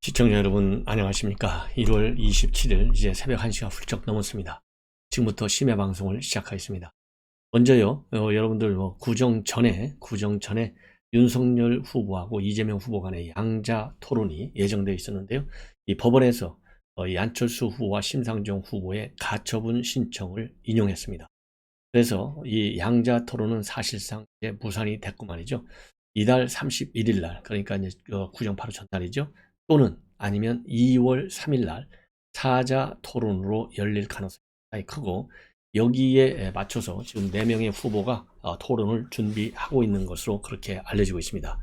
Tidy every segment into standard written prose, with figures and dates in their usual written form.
시청자 여러분 안녕하십니까. 1월 27일 이제 새벽 1시가 훌쩍 넘었습니다. 지금부터 심야 방송을 시작하겠습니다. 먼저요, 여러분들 구정 전에 윤석열 후보하고 이재명 후보 간의 양자 토론이 예정되어 있었는데요. 이 법원에서 이 안철수 후보와 심상정 후보의 가처분 신청을 인용했습니다. 그래서 이 양자 토론은 사실상 이제 무산이 됐고 말이죠. 이달 31일 날, 그러니까 이제 구정 바로 전날이죠. 또는 아니면 2월 3일 날 사자 토론으로 열릴 가능성이 상당히 크고, 여기에 맞춰서 지금 4명의 후보가 토론을 준비하고 있는 것으로 그렇게 알려지고 있습니다.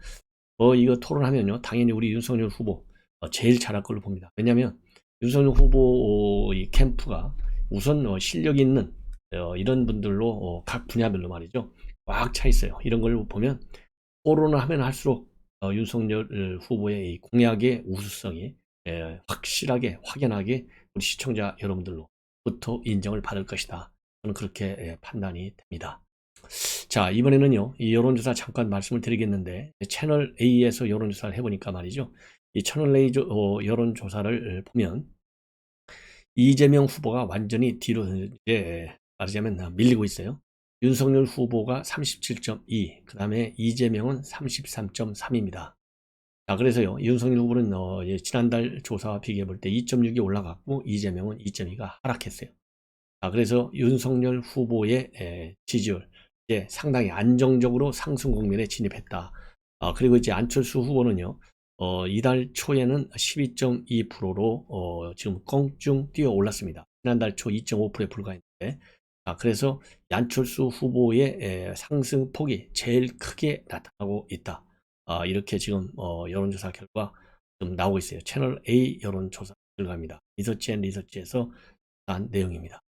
이거 토론하면요, 당연히 우리 윤석열 후보 제일 잘할 걸로 봅니다. 왜냐하면 윤석열 후보 이 캠프가 우선 실력 있는 이런 분들로 각 분야별로 말이죠, 꽉 차 있어요. 이런 걸 보면 토론을 하면 할수록 윤석열 후보의 이 공약의 우수성이 확실하게 확연하게 우리 시청자 여러분들로부터 인정을 받을 것이다. 저는 그렇게 판단이 됩니다. 자, 이번에는요, 이 여론조사 잠깐 말씀을 드리겠는데, 채널 A에서 여론조사를 해보니까 말이죠, 이 채널 A 여론조사를 보면 이재명 후보가 완전히 뒤로 이제 말하자면 밀리고 있어요. 윤석열 후보가 37.2, 그 다음에 이재명은 33.3입니다. 자, 그래서요, 윤석열 후보는 지난달 조사와 비교해 볼 때 2.6이 올라갔고, 이재명은 2.2가 하락했어요. 자, 그래서 윤석열 후보의 지지율, 이제 상당히 안정적으로 상승 국면에 진입했다. 그리고 이제 안철수 후보는요, 이달 초에는 12.2%로 지금 껑충 뛰어 올랐습니다. 지난달 초 2.5%에 불과했는데, 그래서 안철수 후보의 상승 폭이 제일 크게 나타나고 있다. 이렇게 지금 여론조사 결과 좀 나오고 있어요. 채널 A 여론조사 결과입니다. 리서치에서 한 내용입니다.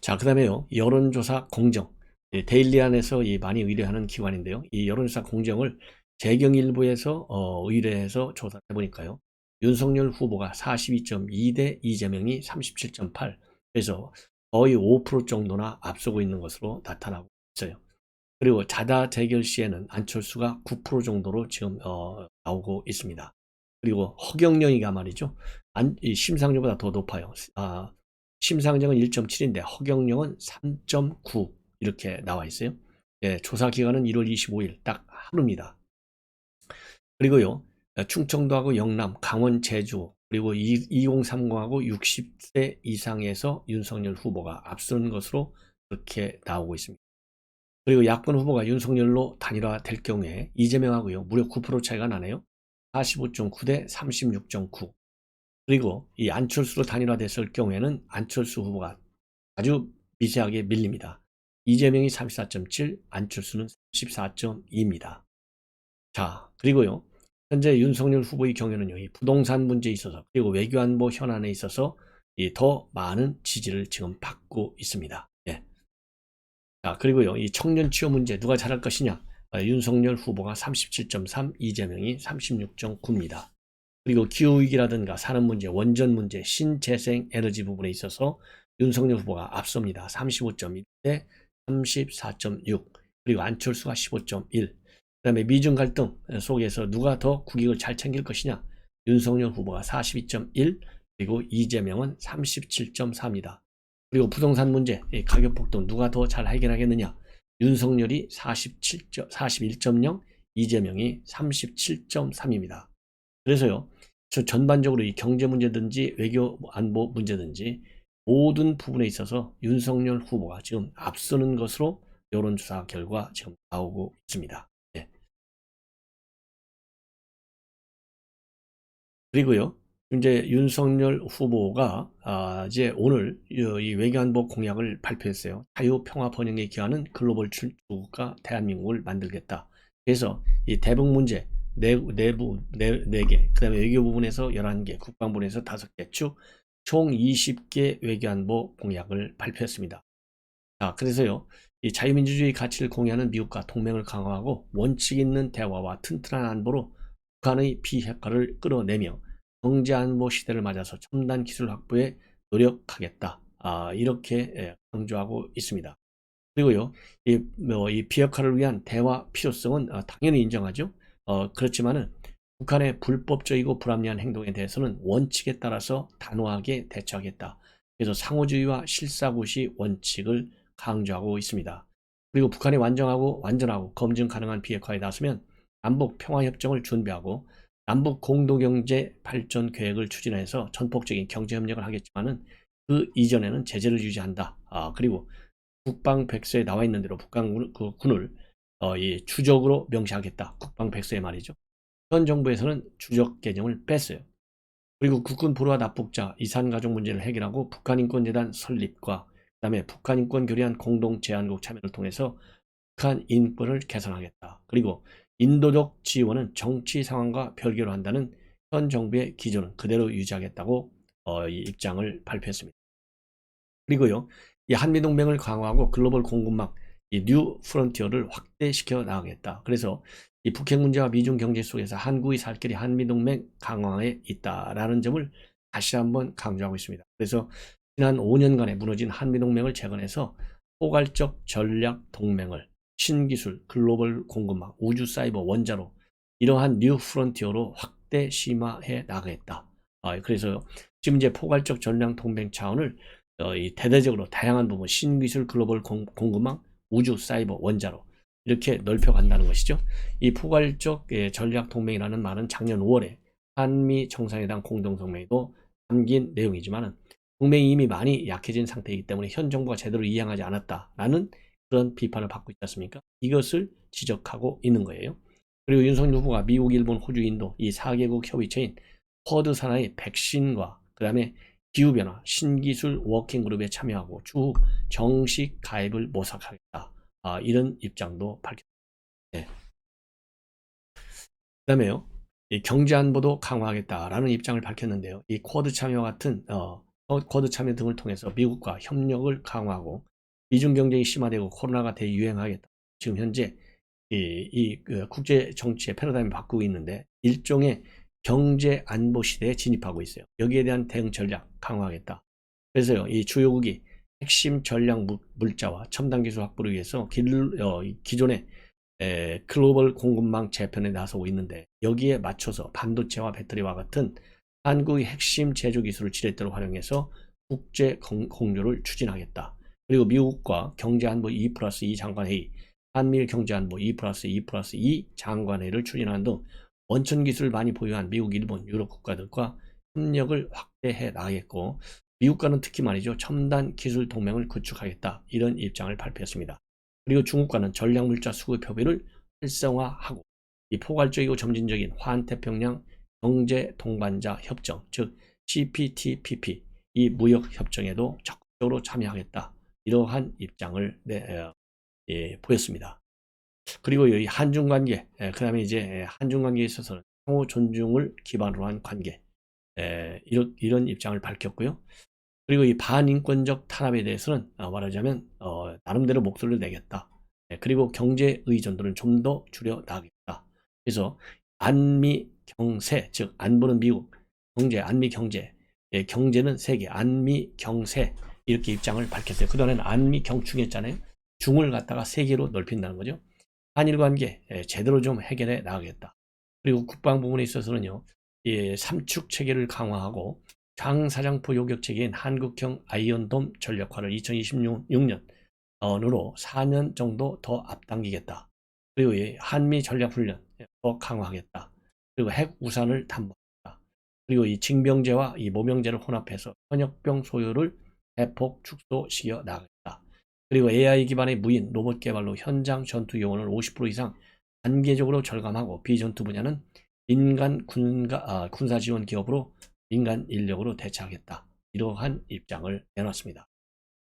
자, 그 다음에요, 여론조사 공정. 데일리안에서 많이 의뢰하는 기관인데요. 이 여론조사 공정을 재경일보에서 의뢰해서 조사해 보니까요, 윤석열 후보가 42.2대 이재명이 37.8, 그래서 거의 5% 정도나 앞서고 있는 것으로 나타나고 있어요. 그리고 자다 재결 시에는 안철수가 9% 정도로 지금 나오고 있습니다. 그리고 허경영이가 말이죠, 심상정보다 더 높아요. 심상정은 1.7인데 허경영은 3.9 이렇게 나와 있어요. 예, 조사 기간은 1월 25일 딱 하루입니다. 그리고요, 충청도하고 영남, 강원, 제주, 그리고 2030하고 60세 이상에서 윤석열 후보가 앞서는 것으로 그렇게 나오고 있습니다. 그리고 야권 후보가 윤석열로 단일화될 경우에 이재명하고요, 무려 9% 차이가 나네요. 45.9대 36.9. 그리고 이 안철수로 단일화됐을 경우에는 안철수 후보가 아주 미세하게 밀립니다. 이재명이 34.7, 안철수는 34.2입니다. 자, 그리고요, 현재 윤석열 후보의 경우에는요, 이 부동산 문제에 있어서, 그리고 외교안보 현안에 있어서 더 많은 지지를 지금 받고 있습니다. 예. 자, 그리고요, 이 청년 취업 문제 누가 잘할 것이냐? 윤석열 후보가 37.3, 이재명이 36.9입니다. 그리고 기후위기라든가 산업 문제, 원전 문제, 신재생 에너지 부분에 있어서 윤석열 후보가 앞섭니다. 35.1대 34.6. 그리고 안철수가 15.1. 그 다음에 미중 갈등 속에서 누가 더 국익을 잘 챙길 것이냐? 윤석열 후보가 42.1, 그리고 이재명은 37.4입니다. 그리고 부동산 문제, 가격 폭등 누가 더 잘 해결하겠느냐? 윤석열이 41.0, 이재명이 37.3입니다. 그래서요, 전반적으로 이 경제 문제든지 외교 안보 문제든지 모든 부분에 있어서 윤석열 후보가 지금 앞서는 것으로 여론조사 결과 지금 나오고 있습니다. 네. 그리고요, 이제 윤석열 후보가 이제 오늘 이 외교안보 공약을 발표했어요. 자유평화 번영에 기하는 글로벌 출구가 대한민국을 만들겠다. 그래서 이 대북 문제 내부 4개, 그 다음에 외교 부분에서 11개, 국방부에서 5개, 총 20개 외교안보 공약을 발표했습니다. 자, 그래서요, 이 자유민주주의 가치를 공유하는 미국과 동맹을 강화하고 원칙 있는 대화와 튼튼한 안보로 북한의 비핵화를 끌어내며 경제안보 시대를 맞아서 첨단 기술 확보에 노력하겠다. 이렇게 강조하고 있습니다. 그리고요, 이 비핵화를 위한 대화 필요성은 당연히 인정하죠. 그렇지만은 북한의 불법적이고 불합리한 행동에 대해서는 원칙에 따라서 단호하게 대처하겠다. 그래서 상호주의와 실사구시 원칙을 강조하고 있습니다. 그리고 북한이 완전하고 검증 가능한 비핵화에 나서면 남북 평화협정을 준비하고 남북 공동경제 발전 계획을 추진해서 전폭적인 경제협력을 하겠지만은 그 이전에는 제재를 유지한다. 그리고 국방백서에 나와 있는 대로 북한 군을 이 주적으로 명시하겠다. 국방백서에 말이죠. 현 정부에서는 주적 개념을 뺐어요. 그리고 국군 불화 납북자 이산가족 문제를 해결하고 북한인권재단 설립과 그다음에 북한인권 교류한 공동제안국 참여를 통해서 북한 인권을 개선하겠다. 그리고 인도적 지원은 정치 상황과 별개로 한다는 현 정부의 기조는 그대로 유지하겠다고 이 입장을 발표했습니다. 그리고요, 이 한미동맹을 강화하고 글로벌 공급망 이 뉴 프론티어를 확대시켜 나가겠다. 그래서 이 북핵 문제와 미중 경제 속에서 한국의 살 길이 한미동맹 강화에 있다라는 점을 다시 한번 강조하고 있습니다. 그래서 지난 5년간에 무너진 한미동맹을 재건해서 포괄적 전략 동맹을 신기술, 글로벌 공급망, 우주 사이버 원자로 이러한 뉴 프론티어로 확대 심화해 나가겠다. 그래서 지금 이제 포괄적 전략 동맹 차원을 이 대대적으로 다양한 부분 신기술, 글로벌 공급망, 우주 사이버 원자로 이렇게 넓혀간다는 것이죠. 이 포괄적 전략 동맹이라는 말은 작년 5월에 한미 정상회담 공동성명에도 담긴 내용이지만 동맹이 이미 많이 약해진 상태이기 때문에 현 정부가 제대로 이행하지 않았다라는 그런 비판을 받고 있지 않습니까? 이것을 지적하고 있는 거예요. 그리고 윤석열 후보가 미국, 일본, 호주, 인도 이 4개국 협의체인 쿼드 산하의 백신과 그 다음에 기후변화, 신기술 워킹그룹에 참여하고 추후 정식 가입을 모색하겠다. 이런 입장도 밝혔습니다. 네. 그 다음에요. 이 경제안보도 강화하겠다라는 입장을 밝혔는데요. 이 쿼드 참여 같은 쿼드 참여 등을 통해서 미국과 협력을 강화하고 미중 경쟁이 심화되고 코로나가 대유행하겠다. 지금 현재 그 국제 정치의 패러다임을 바꾸고 있는데 일종의 경제 안보 시대에 진입하고 있어요. 여기에 대한 대응 전략 강화하겠다. 그래서요, 이 주요국이 핵심 전략 물자와 첨단 기술 확보를 위해서 기존의 글로벌 공급망 재편에 나서고 있는데 여기에 맞춰서 반도체와 배터리와 같은 한국의 핵심 제조 기술을 지렛대로 활용해서 국제 공조를 추진하겠다. 그리고 미국과 경제안보 2+2 장관회의, 한미일 경제안보 2+2+2 장관회의를 추진하는 등 원천 기술을 많이 보유한 미국, 일본, 유럽 국가들과 협력을 확대해 나가겠고 미국과는 특히 말이죠. 첨단 기술 동맹을 구축하겠다. 이런 입장을 발표했습니다. 그리고 중국과는 전략물자 수급 협의를 활성화하고 이 포괄적이고 점진적인 환태평양 경제 동반자 협정, 즉 CPTPP 이 무역 협정에도 적극적으로 참여하겠다. 이러한 입장을 보였습니다. 그리고 이 한중 관계, 그 다음에 이제 한중 관계에 있어서는 상호 존중을 기반으로 한 관계, 이런 입장을 밝혔고요. 그리고 이 반인권적 탄압에 대해서는 말하자면 나름대로 목소리를 내겠다. 그리고 경제 의존도를 좀 더 줄여 나가겠다. 그래서 안미 경세, 즉 안보는 미국, 경제, 안미 경제, 경제는 세계, 안미 경세 이렇게 입장을 밝혔어요. 그동안에는 안미 경충했잖아요. 중을 갖다가 세계로 넓힌다는 거죠. 한일 관계 제대로 좀 해결해 나가겠다. 그리고 국방 부분에 있어서는요, 삼축 체계를 강화하고 장사장포 요격 체계인 한국형 아이언돔 전력화를 2026년으로 4년 정도 더 앞당기겠다. 그리고 한미 전략훈련 더 강화하겠다. 그리고 핵 우산을 담보하겠다. 그리고 이 징병제와 이 모병제를 혼합해서 현역병 소요를 대폭 축소시켜 나가겠다. 그리고 AI 기반의 무인 로봇 개발로 현장 전투 요원을 50% 이상 단계적으로 절감하고 비전투 분야는 민간 군사 지원 기업으로 민간 인력으로 대체하겠다. 이러한 입장을 내놨습니다.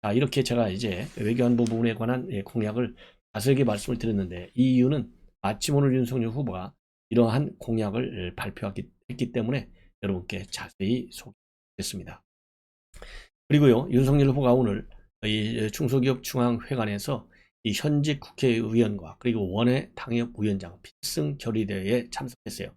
자, 이렇게 제가 이제 외교안보 부분에 관한 공약을 자세하게 말씀을 드렸는데 이 이유는 마침 오늘 윤석열 후보가 이러한 공약을 발표했기 때문에 여러분께 자세히 소개했습니다. 그리고요, 윤석열 후보가 오늘 이 중소기업 중앙회관에서 이 현직 국회의원과 그리고 원외 당협위원장 필승 결의대회에 참석했어요.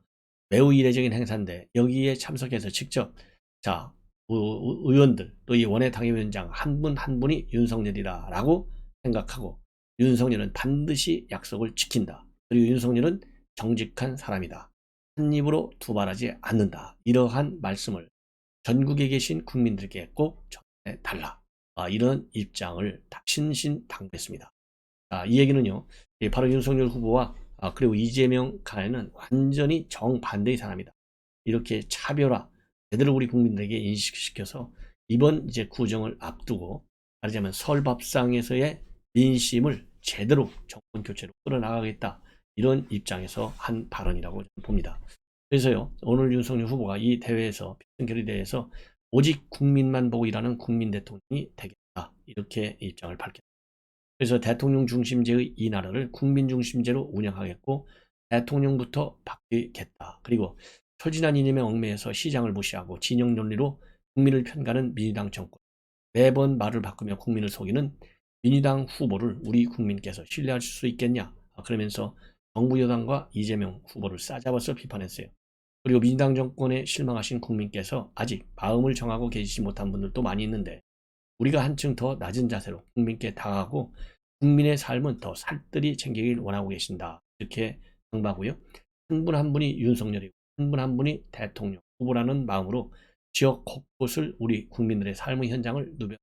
매우 이례적인 행사인데 여기에 참석해서 직접 자 의원들 또 이 원외 당협위원장 한 분 한 분이 윤석열이다라고 생각하고 윤석열은 반드시 약속을 지킨다. 그리고 윤석열은 정직한 사람이다. 한 입으로 두말하지 않는다. 이러한 말씀을 전국에 계신 국민들께 꼭 전해달라. 이런 입장을 신신당부했습니다. 이 얘기는요, 바로 윤석열 후보와 그리고 이재명 간에는 완전히 정반대의 사람이다. 이렇게 차별화, 제대로 우리 국민들에게 인식시켜서 이번 이제 구정을 앞두고 말하자면 설 밥상에서의 민심을 제대로 정권 교체로 끌어나가겠다. 이런 입장에서 한 발언이라고 봅니다. 그래서요, 오늘 윤석열 후보가 이 대회에서, 결의 대회에서 오직 국민만 보고 일하는 국민 대통령이 되겠다. 이렇게 입장을 밝혔습니다. 그래서 대통령 중심제의 이 나라를 국민 중심제로 운영하겠고 대통령부터 바뀌겠다. 그리고 처진한 이념에 얽매여서 시장을 무시하고 진영 논리로 국민을 편가는 민주당 정권. 매번 말을 바꾸며 국민을 속이는 민주당 후보를 우리 국민께서 신뢰할 수 있겠냐. 그러면서 정부 여당과 이재명 후보를 싸잡아서 비판했어요. 그리고 민주당 정권에 실망하신 국민께서 아직 마음을 정하고 계시지 못한 분들도 많이 있는데 우리가 한층 더 낮은 자세로 국민께 다가가고 국민의 삶은 더 살뜰히 챙기길 원하고 계신다. 이렇게 당부하고요. 한 분 한 분이 윤석열이고 한 분 한 분이 대통령 후보라는 마음으로 지역 곳곳을 우리 국민들의 삶의 현장을 누벼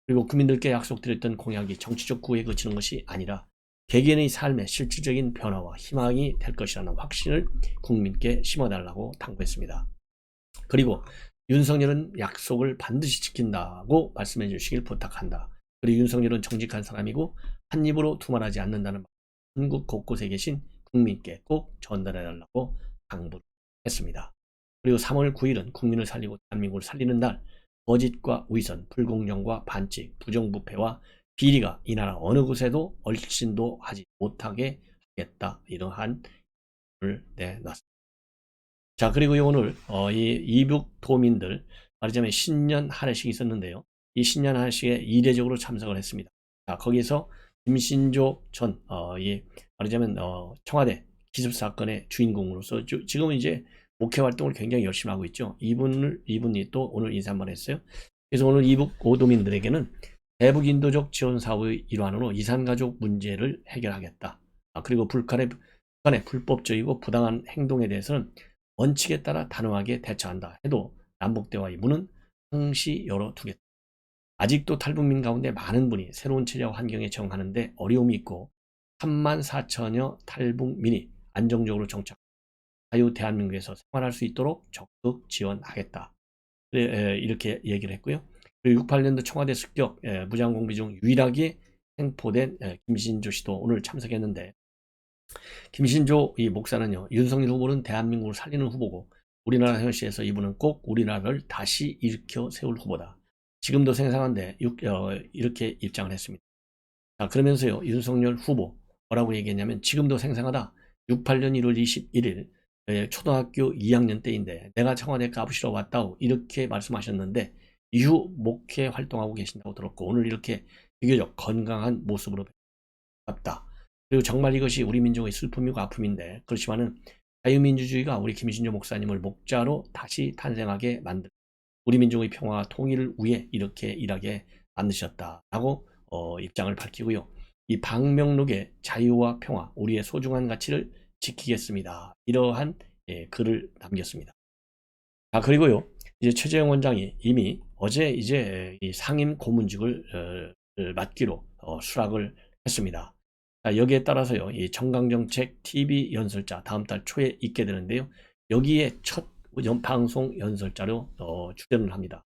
그리고 국민들께 약속드렸던 공약이 정치적 구호에 그치는 것이 아니라 개개인의 삶의 실질적인 변화와 희망이 될 것이라는 확신을 국민께 심어달라고 당부했습니다. 그리고 윤석열은 약속을 반드시 지킨다고 말씀해 주시길 부탁한다. 그리고 윤석열은 정직한 사람이고 한 입으로 두말하지 않는다는 한국 곳곳에 계신 국민께 꼭 전달해 달라고 당부했습니다. 그리고 3월 9일은 국민을 살리고 대한민국을 살리는 날, 거짓과 위선, 불공정과 반칙, 부정부패와 비리가 이 나라 어느 곳에도 얼씬도 하지 못하게 하겠다. 이러한 을 내놨습니다. 자, 그리고 오늘 이 이북 도민들 말하자면 신년 할애식이 있었는데요. 이 신년 할애식에 이례적으로 참석을 했습니다. 자, 거기서 김신조 전 말하자면 청와대 기습 사건의 주인공으로서 지금은 이제 목회 활동을 굉장히 열심히 하고 있죠. 이분이 또 오늘 인사 한번 했어요. 그래서 오늘 이북 오도민들에게는 대북 인도적 지원 사업의 일환으로 이산가족 문제를 해결하겠다. 그리고 북한의 불법적이고 부당한 행동에 대해서는 원칙에 따라 단호하게 대처한다 해도 남북대화의 문은 항시 열어두겠다. 아직도 탈북민 가운데 많은 분이 새로운 체제와 환경에 적응하는데 어려움이 있고 34,000여 탈북민이 안정적으로 정착, 자유 대한민국에서 생활할 수 있도록 적극 지원하겠다. 이렇게 얘기를 했고요. 그리고 68년도 청와대 습격 무장공비 중 유일하게 생포된 김신조 씨도 오늘 참석했는데 김신조 이 목사는요, 윤석열 후보는 대한민국을 살리는 후보고 우리나라 현실에서 이분은 꼭 우리나라를 다시 일으켜 세울 후보다. 지금도 생생한데 이렇게 입장을 했습니다. 자, 그러면서요, 윤석열 후보 뭐라고 얘기했냐면 지금도 생생하다. 68년 1월 21일 초등학교 2학년 때인데 내가 청와대 가부시러 왔다고 이렇게 말씀하셨는데 이후 목회 활동하고 계신다고 들었고 오늘 이렇게 비교적 건강한 모습으로 봤다. 그리고 정말 이것이 우리 민족의 슬픔이고 아픔인데 그렇지만은 자유민주주의가 우리 김신조 목사님을 목자로 다시 탄생하게 만들 우리 민족의 평화와 통일을 위해 이렇게 일하게 만드셨다라고 입장을 밝히고요. 이 방명록의 자유와 평화, 우리의 소중한 가치를 지키겠습니다. 이러한 글을 남겼습니다. 그리고요, 이제 최재형 원장이 이미 어제 이제 이 상임 고문직을 맡기로 수락을 했습니다. 여기에 따라서요, 이 정강정책 TV 연설자 다음 달 초에 있게 되는데요. 여기에 첫 방송 연설자로 출연을 합니다.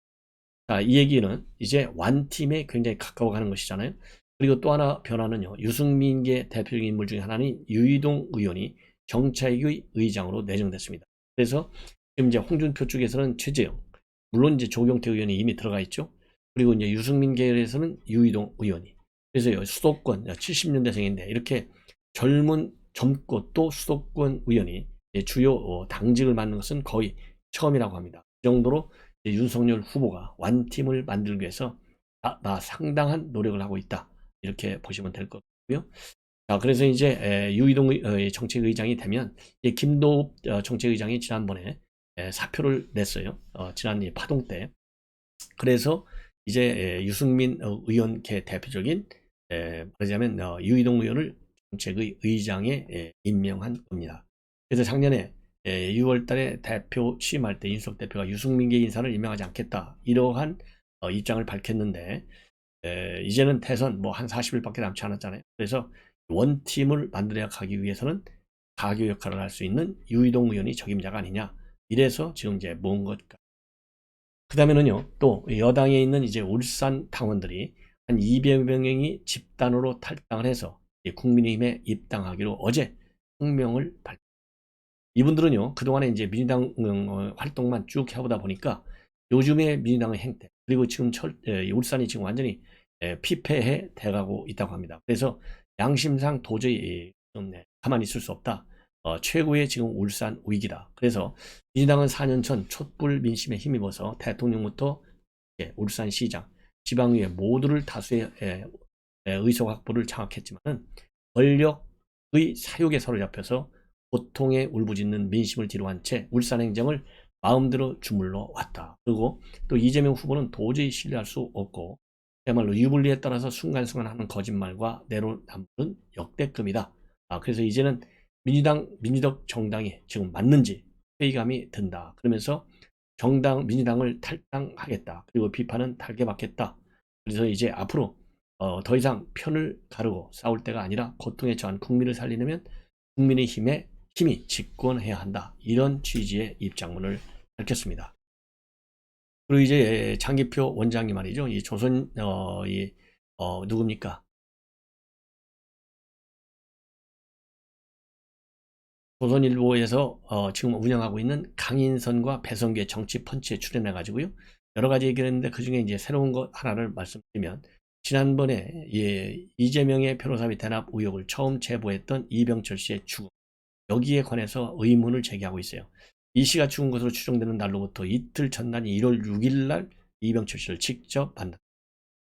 이 얘기는 이제 완팀에 굉장히 가까워가는 것이잖아요. 그리고 또 하나 변화는요, 유승민계 대표적인 인물 중에 하나인 유이동 의원이 정책위 의장으로 내정됐습니다. 그래서 지금 이제 홍준표 쪽에서는 최재형, 물론 이제 조경태 의원이 이미 들어가 있죠. 그리고 이제 유승민 계열에서는 유이동 의원이. 그래서 수도권 70년대생인데 이렇게 젊고 또 수도권 의원이 주요 당직을 맡는 것은 거의 처음이라고 합니다. 그 정도로 윤석열 후보가 완팀을 만들기 위해서 상당한 노력을 하고 있다. 이렇게 보시면 될 것 같고요. 자, 그래서 이제 유이동 정책의장이 되면 김도읍 정책의장이 지난번에 사표를 냈어요. 지난 파동 때. 그래서 이제 유승민 의원계 대표적인 말하자면 유이동 의원을 정책의 의장에 임명한 겁니다. 그래서 작년에 6월 달에 대표 취임할 때 이준석 대표가 유승민계 인사를 임명하지 않겠다. 이러한 입장을 밝혔는데 이제는 대선 뭐 한 40일밖에 남지 않았잖아요. 그래서 원팀을 만들어 가기 위해서는 가교 역할을 할 수 있는 유이동 의원이 적임자가 아니냐. 이래서 지금 이제 모은 것. 그 다음에는요, 또 여당에 있는 이제 울산 당원들이 한 200명이 집단으로 탈당을 해서 국민의힘에 입당하기로 어제 성명을 발표. 이분들은요, 그동안에 이제 민주당 활동만 쭉 해보다 보니까 요즘에 민주당의 행태, 그리고 지금 울산이 지금 완전히 피폐해 돼가고 있다고 합니다. 그래서 양심상 도저히 좀 가만히 있을 수 없다. 최고의 지금 울산 위기다. 그래서 민주당은 4년 전 촛불 민심에 힘입어서 대통령부터 울산시장, 지방의회 모두를 다수의 의석 확보를 장악했지만은 권력의 사욕에 사로잡혀서 고통에 울부짖는 민심을 뒤로한 채 울산 행정을 마음대로 주물러 왔다. 그리고 또 이재명 후보는 도저히 신뢰할 수 없고 그야말로 유불리에 따라서 순간순간 하는 거짓말과 내로남불은 역대급이다. 그래서 이제는 민주적 정당이 지금 맞는지 회의감이 든다. 그러면서 민주당을 탈당하겠다. 그리고 비판은 달게 받겠다. 그래서 이제 앞으로 더 이상 편을 가르고 싸울 때가 아니라 고통에 처한 국민을 살리려면 국민의 힘이 집권해야 한다. 이런 취지의 입장문을 밝혔습니다. 그리고 이제 장기표 원장이 말이죠. 이 조선 누굽니까? 조선일보에서 지금 운영하고 있는 강인선과 배성규의 정치 펀치에 출연해 가지고요. 여러 가지 얘기를 했는데 그중에 이제 새로운 것 하나를 말씀드리면 지난번에 이재명의 변호사비 대납 의혹을 처음 제보했던 이병철 씨의 죽음, 여기에 관해서 의문을 제기하고 있어요. 이 씨가 죽은 것으로 추정되는 날로부터 이틀 전날인 1월 6일 날 이병철 씨를 직접 만났다.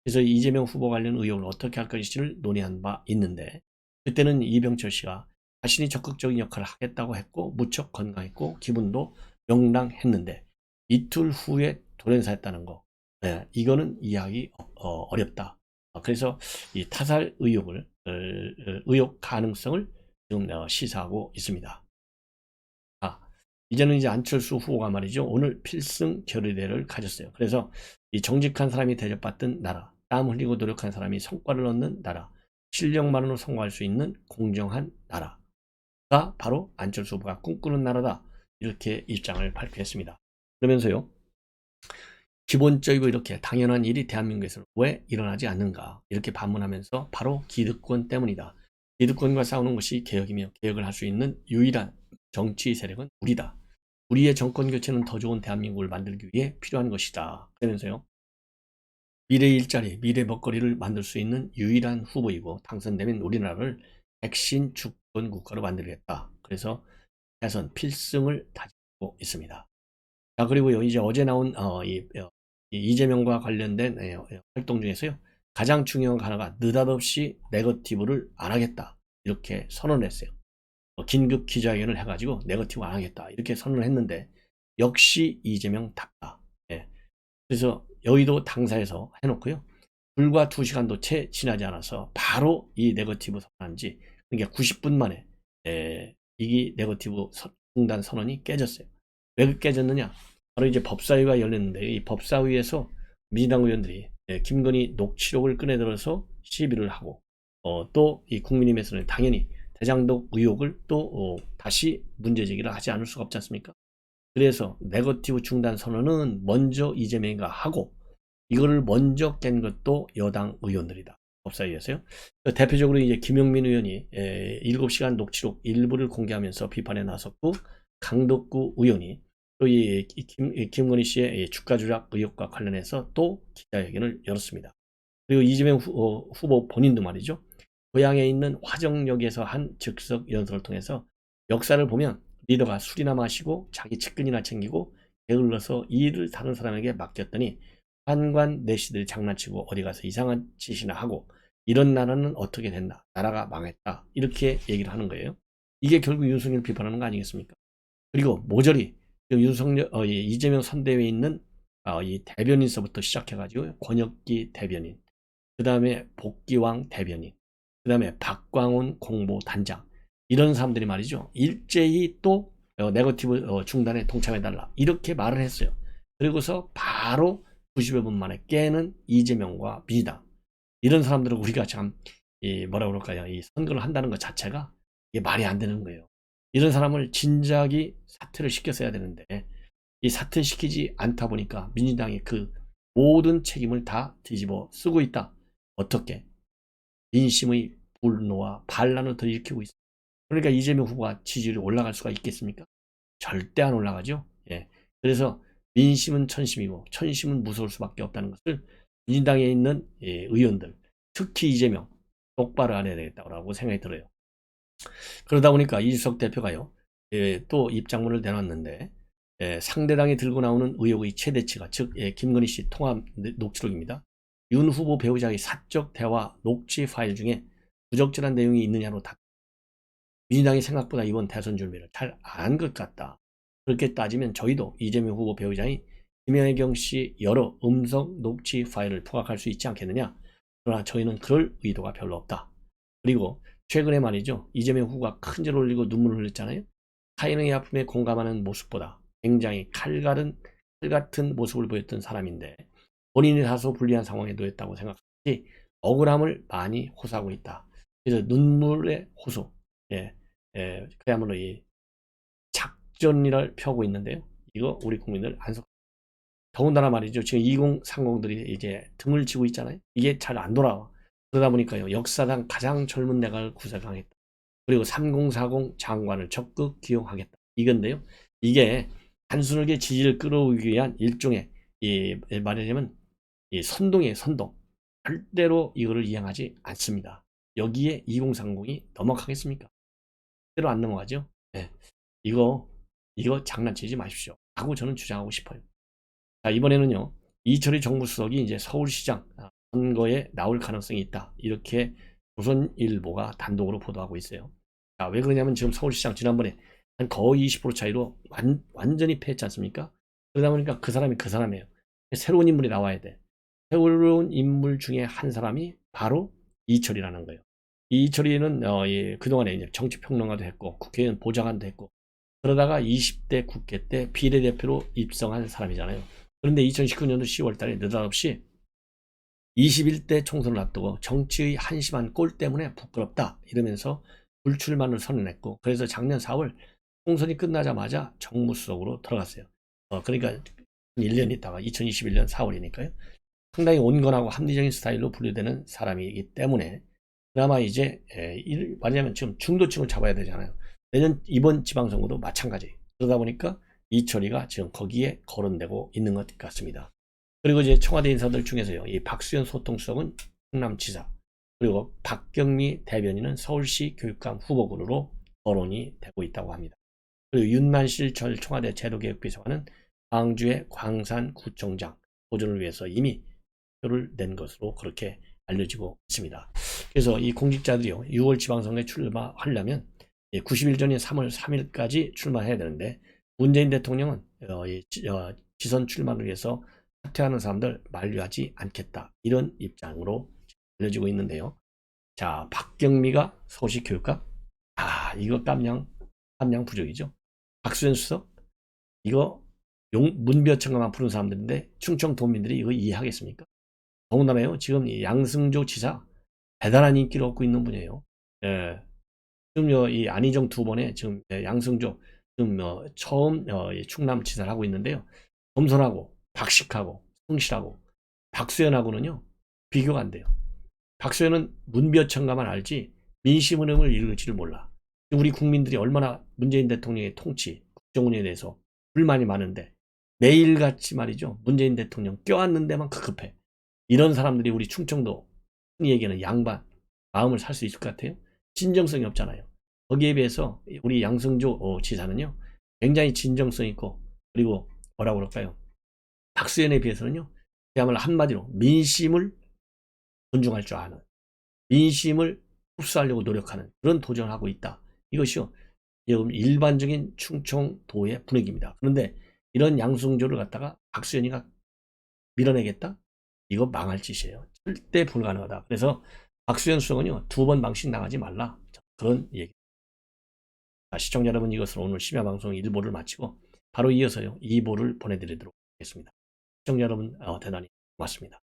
그래서 이재명 후보 관련 의혹을 어떻게 할 것인지를 논의한 바 있는데 그때는 이병철 씨가 자신이 적극적인 역할을 하겠다고 했고 무척 건강했고 기분도 명랑했는데 이틀 후에 돌연사했다는 거, 이거는 이해하기 어렵다. 그래서 이 타살 의혹 가능성을 지금 시사하고 있습니다. 이제는 이제 안철수 후보가 말이죠, 오늘 필승 결의대를 가졌어요. 그래서 이 정직한 사람이 대접받던 나라, 땀 흘리고 노력한 사람이 성과를 얻는 나라, 실력만으로 성공할 수 있는 공정한 나라가 바로 안철수 후보가 꿈꾸는 나라다. 이렇게 입장을 발표했습니다. 그러면서요, 기본적이고 이렇게 당연한 일이 대한민국에서는 왜 일어나지 않는가 이렇게 반문하면서 바로 기득권 때문이다. 기득권과 싸우는 것이 개혁이며 개혁을 할 수 있는 유일한 정치 세력은 우리다. 우리의 정권 교체는 더 좋은 대한민국을 만들기 위해 필요한 것이다. 그러면서요, 미래의 일자리, 미래 먹거리를 만들 수 있는 유일한 후보이고 당선되면 우리나라를 백신 주권 국가로 만들겠다. 그래서 대선 필승을 다지고 있습니다. 자, 그리고요, 이제 어제 나온 이재명과 관련된 활동 중에서요, 가장 중요한 하나가 느닷없이 네거티브를 안 하겠다. 이렇게 선언을 했어요. 긴급 기자회견을 해가지고 네거티브 안 하겠다. 이렇게 선언을 했는데 역시 이재명답다. 그래서 여의도 당사에서 해놓고요. 불과 2시간도 채 지나지 않아서 바로 이 네거티브 선언한 지, 그러니까 90분 만에 이 네거티브 중단 선언이 깨졌어요. 왜 깨졌느냐? 바로 이제 법사위가 열렸는데 이 법사위에서 민주당 의원들이 김건희 녹취록을 꺼내들어서 시비를 하고 또 이 국민의힘에서는 당연히 대장동 의혹을 또 다시 문제제기를 하지 않을 수가 없지 않습니까? 그래서 네거티브 중단 선언은 먼저 이재명이가 하고 이거를 먼저 깬 것도 여당 의원들이다. 법사위에서요. 대표적으로 이제 김용민 의원이 7시간 녹취록 일부를 공개하면서 비판에 나섰고, 강덕구 의원이 또 이 김건희 씨의 주가 조작 의혹과 관련해서 또 기자회견을 열었습니다. 그리고 이재명 후보 본인도 말이죠, 고향에 있는 화정역에서 한 즉석 연설을 통해서 역사를 보면 리더가 술이나 마시고 자기 측근이나 챙기고 게을러서 이 일을 다른 사람에게 맡겼더니 환관 내시들이 장난치고 어디 가서 이상한 짓이나 하고 이런 나라는 어떻게 됐나, 나라가 망했다, 이렇게 얘기를 하는 거예요. 이게 결국 윤석열 비판하는 거 아니겠습니까? 그리고 모조리 이재명 선대위에 있는 이 대변인서부터 시작해가지고 권혁기 대변인, 그 다음에 복기왕 대변인, 그 다음에 박광훈 공보단장, 이런 사람들이 말이죠, 일제히 또 네거티브 중단에 동참해달라 이렇게 말을 했어요. 그리고서 바로 90여 분 만에 깨는 이재명과 민주당, 이런 사람들을 우리가 참 뭐라 그럴까요? 이 선거를 한다는 것 자체가 이게 말이 안 되는 거예요. 이런 사람을 진작에 사퇴를 시켰어야 되는데 이 사퇴시키지 않다 보니까 민주당이 그 모든 책임을 다 뒤집어 쓰고 있다. 어떻게? 민심의 분노와 반란을 더 일으키고 있습니다. 그러니까 이재명 후보가 지지율이 올라갈 수가 있겠습니까? 절대 안 올라가죠. 예. 그래서 민심은 천심이고 천심은 무서울 수밖에 없다는 것을 민주당에 있는 의원들, 특히 이재명 똑바로 알아야 되겠다고 생각이 들어요. 그러다 보니까 이준석 대표가요, 또 입장문을 내놨는데, 상대당이 들고 나오는 의혹의 최대치가, 즉 김건희 씨 통화 녹취록입니다. 윤 후보 배우자의 사적 대화 녹취 파일 중에 부적절한 내용이 있느냐로 민주당이 생각보다 이번 대선 준비를 잘 안 한 것 같다. 그렇게 따지면 저희도 이재명 후보 배우자인 김연경 씨 여러 음성 녹취 파일을 포괄할 수 있지 않겠느냐. 그러나 저희는 그럴 의도가 별로 없다. 그리고 최근에 말이죠, 이재명 후보가 큰절 올리고 눈물을 흘렸잖아요. 타인의 아픔에 공감하는 모습보다 굉장히 칼 같은 모습을 보였던 사람인데 본인이 다소 불리한 상황에 놓였다고 생각하지 억울함을 많이 호소하고 있다. 그래서 눈물의 호소, 그야말로 이 작전이를 펴고 있는데요. 이거 우리 국민들 안 속. 더군다나 말이죠. 지금 2030들이 이제 등을 지고 있잖아요. 이게 잘 안 돌아와. 그러다 보니까요, 역사상 가장 젊은 내각을 구성하겠다. 그리고 3040 장관을 적극 기용하겠다. 이건데요. 이게 단순하게 지지를 끌어오기 위한 일종의 말하자면 선동이에요. 선동. 절대로 이거를 이행하지 않습니다. 여기에 2030이 넘어가겠습니까? 절대로 안 넘어가죠. 네. 이거 장난치지 마십시오. 라고 저는 주장하고 싶어요. 자, 이번에는요, 이철희 정무수석이 이제 서울시장 선거에 나올 가능성이 있다. 이렇게 조선일보가 단독으로 보도하고 있어요. 자, 왜 그러냐면 지금 서울시장 지난번에 한 거의 20% 차이로 완전히 패했지 않습니까? 그러다 보니까 그 사람이 그 사람이에요. 새로운 인물이 나와야 돼. 새로운 인물 중에 한 사람이 바로 이철이라는 거예요. 이철이는 그동안에 이제 정치평론가도 했고 국회의원 보좌관도 했고 그러다가 20대 국회 때 비례대표로 입성한 사람이잖아요. 그런데 2019년도 10월 달에 느닷없이 21대 총선을 앞두고 정치의 한심한 꼴 때문에 부끄럽다 이러면서 불출마를 선언했고 그래서 작년 4월 총선이 끝나자마자 정무수석으로 들어갔어요. 그러니까 1년 있다가 2021년 4월이니까요. 상당히 온건하고 합리적인 스타일로 분류되는 사람이기 때문에 그나마 이제 말하자면 지금 중도층을 잡아야 되잖아요. 내년 이번 지방선거도 마찬가지. 그러다 보니까 이철이가 지금 거기에 거론되고 있는 것 같습니다. 그리고 이제 청와대 인사들 중에서요, 이 박수현 소통수석은 충남지사, 그리고 박경미 대변인은 서울시 교육감 후보군으로 거론이 되고 있다고 합니다. 그리고 윤만실 전 청와대 제도개혁비서관은 광주의 광산구청장 보존을 위해서 이미 표를 낸 것으로 그렇게 알려지고 있습니다. 그래서 이 공직자들이요, 6월 지방선거에 출마하려면 90일 전인 3월 3일까지 출마해야 되는데 문재인 대통령은 지선 출마를 위해서 사퇴하는 사람들 만류하지 않겠다. 이런 입장으로 알려지고 있는데요. 자, 박경미가 서울시 교육감? 이거 깜냥 부족이죠. 박수현 수석? 이거 문벼천가만 푸는 사람들인데 충청도민들이 이거 이해하겠습니까? 더군다나요, 지금 양승조 지사 대단한 인기를 얻고 있는 분이에요. 지금 이 안희정 두 번에 지금 양승조 지금 처음 충남지사를 하고 있는데요. 겸손하고 박식하고 성실하고 박수현하고는요 비교가 안 돼요. 박수현은 문벼천가만 알지 민심 흐름을 읽을지를 몰라. 우리 국민들이 얼마나 문재인 대통령의 통치, 국정운영에 대해서 불만이 많은데 매일같이 말이죠, 문재인 대통령 껴안는 데만 급급해. 이런 사람들이 우리 충청도 흔히얘기하는 양반 마음을 살 수 있을 것 같아요? 진정성이 없잖아요. 거기에 비해서 우리 양승조 지사는요 굉장히 진정성 있고, 그리고 뭐라고 그럴까요, 박수현에 비해서는요 그야말로 한마디로 민심을 존중할 줄 아는, 민심을 흡수하려고 노력하는 그런 도전을 하고 있다. 이것이요 일반적인 충청도의 분위기입니다. 그런데 이런 양승조를 갖다가 박수현이가 밀어내겠다? 이거 망할 짓이에요. 절대 불가능하다. 그래서 박수현 수석은요 2번 방식 나가지 말라, 그런 얘기. 자, 시청자 여러분, 이것으로 오늘 심야방송 1부를 마치고 바로 이어서요 2부를 보내드리도록 하겠습니다. 시청자 여러분, 대단히 고맙습니다.